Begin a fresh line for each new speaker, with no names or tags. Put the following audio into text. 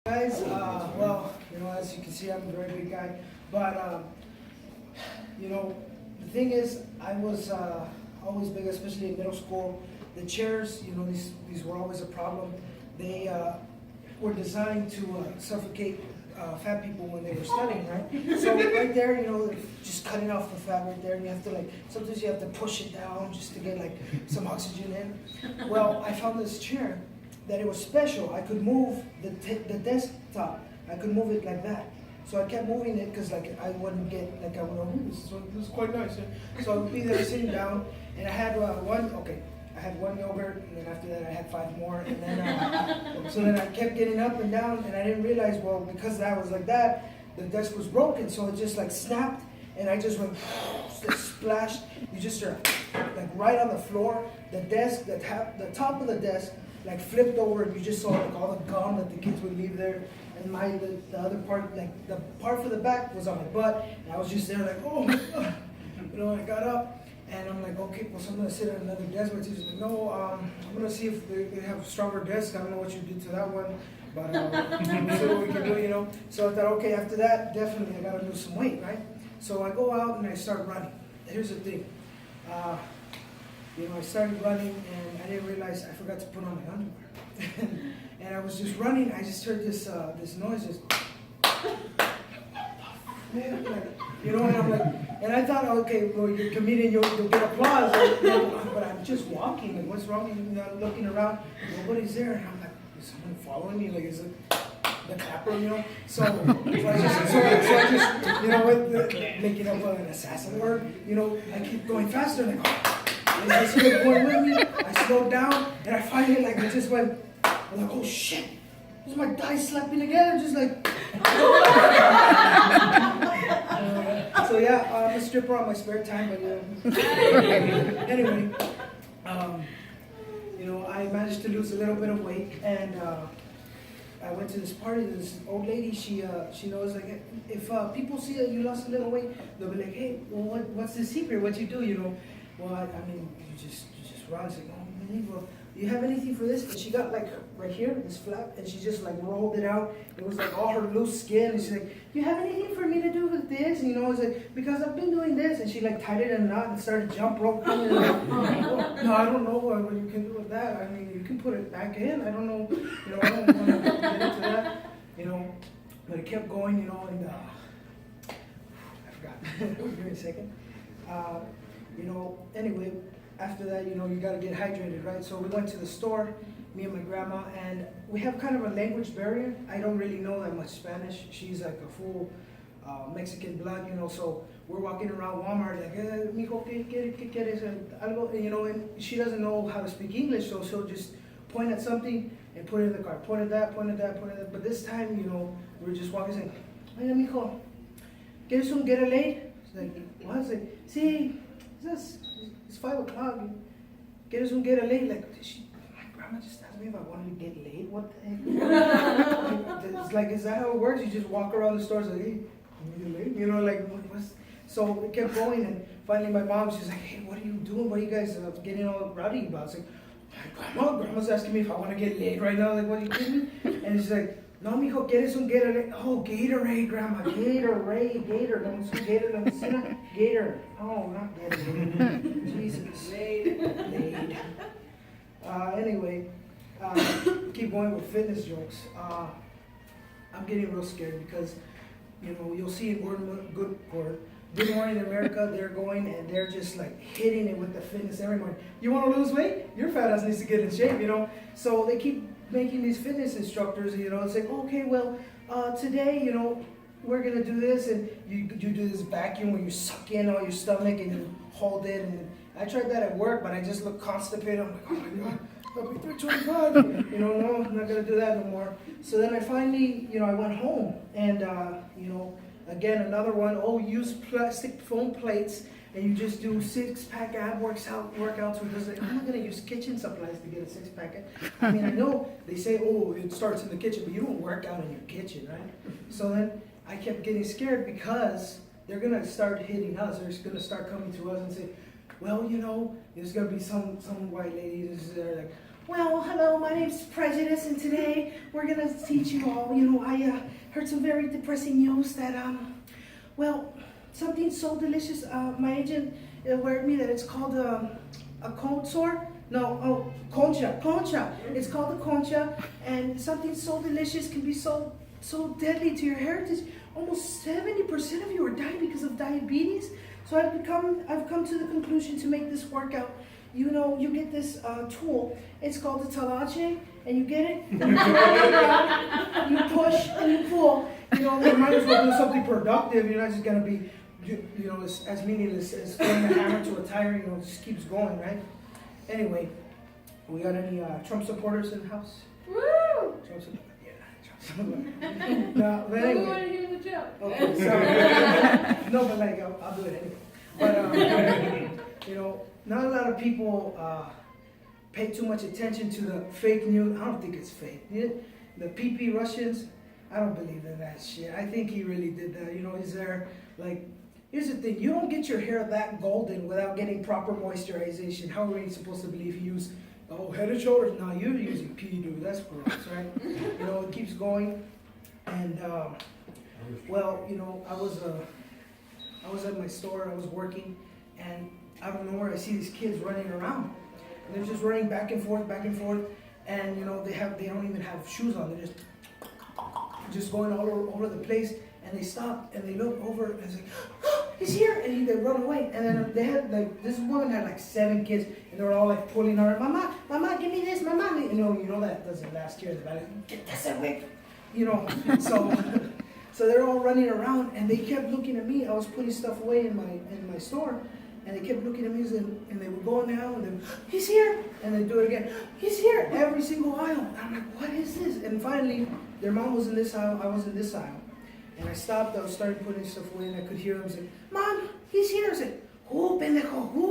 Guys, well, as you can see, I'm a very big guy, but the thing is, I was always big, especially in middle school. The chairs, these were always a problem. They were designed to suffocate fat people when they were studying, right? So right there, just cutting off the fat right there, and you have to sometimes you have to push it down just to get some oxygen in. Well, I found this chair that it was special. I could move the desktop. I could move it like that. So I kept moving it because I wouldn't get I would know this is quite nice. So I would be there sitting down, and I had I had one yogurt, and then after that I had 5 more, and then so then I kept getting up and down, and I didn't realize, well, because that was like that, the desk was broken, so it just snapped, and I just went splashed. You just start right on the floor. The desk, the top of the desk flipped over, and you just saw all the gum that the kids would leave there, and the other part, the part for the back was on my butt, and I was just there oh my God. I got up. And I'm okay, well, so I'm gonna sit at another desk. My teacher's no, I'm gonna see if they have stronger desks. I don't know what you did to that one, but see what we can do, So I thought, okay, after that, definitely I gotta lose some weight, right? So I go out and I start running. Here's the thing, I started running and I didn't realize I forgot to put on my underwear. And I was just running. I just heard this noise, just. And I'm and I thought, okay, well, you're a comedian, you'll get applause, but I'm just walking, what's wrong? I'm looking around, nobody's there, and I'm is someone following me? Is it the clapper, So I just, making up an assassin word, I keep going faster, and I see it going with me, I slowed down, and I finally, it just went, I'm oh shit, this is my thighs slapping together, just So yeah, I'm a stripper on my spare time, but anyway, I managed to lose a little bit of weight, and I went to this party. This old lady, she knows if people see that you lost a little weight, they'll be like, hey, well, what's the secret? What you do? Well, I mean, you just run. It's oh, really? Well, do you have anything for this? And she got right here, this flap, and she just rolled it out. It was all her loose skin, and she's like, do you have anything for me to do with this? And I was because I've been doing this, and she tied it in a knot and started jump roping. And no, I don't know what you can do with that. I mean, you can put it back in. I don't know, I don't want to get into that, but it kept going, and I forgot. Give me a second. Anyway, after that, you got to get hydrated, right? So we went to the store, me and my grandma, and we have kind of a language barrier. I don't really know that much Spanish. She's a full Mexican blood, so we're walking around Walmart mijo, ¿qué quieres? Algo, and she doesn't know how to speak English, so she'll just point at something and put it in the cart. Point at that, point at that, point at that. But this time, we're just walking saying, oye, mijo, ¿quieres un Gatorade? It's what? It's sí, it's 5 o'clock. ¿Quieres un Gatorade? My grandma just asked me if I wanted to get laid. What the heck? It's is that how it works? You just walk around the stores hey, can you get laid? What's... So it kept going, and finally my mom, she's hey, what are you doing? What are you guys getting all rowdy about? It's grandma's asking me if I want to get laid right now. What are you kidding me? And she's no, mijo, ¿quieres un Gatorade? Oh, Gatorade, grandma. Gatorade, Gator. No, it's Gator, no, it's Gator. Oh, not Gatorade. Jesus. Laid. Anyway, keep going with fitness jokes. I'm getting real scared because, you'll see in Good Morning America, they're going and they're just hitting it with the fitness every morning. You want to lose weight? Your fat ass needs to get in shape, So they keep making these fitness instructors, it's okay, well, today, we're gonna do this, and you do this vacuum where you suck in all your stomach and you hold it, and I tried that at work, but I just look constipated. I'm oh my God, I'll be 325. No, I'm not gonna do that no more. So then I finally, I went home, and again, another one, use plastic foam plates, and you just do 6-pack ab workouts. I'm not going to use kitchen supplies to get a 6-pack. I mean, I know they say, it starts in the kitchen, but you don't work out in your kitchen, right? So then I kept getting scared because they're going to start hitting us. They're going to start coming to us and say, well, there's going to be some white lady that's there Well, hello, my name's Prejudice, and today we're gonna teach you all, I heard some very depressing news that, well, something so delicious, my agent alerted me that it's called a cold sore. No, oh, concha. It's called a concha, and something so delicious can be so deadly to your heritage. Almost 70% of you are dying because of diabetes. So I've come to the conclusion to make this workout. You get this tool. It's called the talache, and you get it, and you push and you pull. You might as well do something productive. You're not just gonna be, as meaningless as throwing a hammer to a tire. It just keeps going, right? Anyway, we got any Trump supporters in the house?
Woo!
Trump supporters. No, but anyway.
We want to hear the joke.
Okay, sorry. No, but I'll do it anyway. But not a lot of people pay too much attention to the fake news. I don't think it's fake. The PP Russians, I don't believe in that shit. I think he really did that. He's there. Here's the thing: you don't get your hair that golden without getting proper moisturization. How are you supposed to believe you use? Oh, Head and Shoulders. No, you're using pee, dude. That's gross, right? It keeps going. And, well, I was at my store, I was working, and out of nowhere I see these kids running around. And they're just running back and forth, and, they don't even have shoes on. They're just going all over the place. And they stop, and they look over, and it's like, oh, he's here! And they run away. And then they had, this woman had 7 kids, and they were all pulling her, Mama, give me this, Mama. That doesn't last here. They're like, get this away. So they're all running around, and they kept looking at me. I was putting stuff away in my store, and they kept looking at me, and they would go now, and then, he's here! And they do it again, he's here! Every single aisle. And I'm like, what is this? And finally, their mom was in this aisle, I was in this aisle. And I stopped, I started putting stuff away, and I could hear them say, Mom, he's here. I said, who, pendejo, who?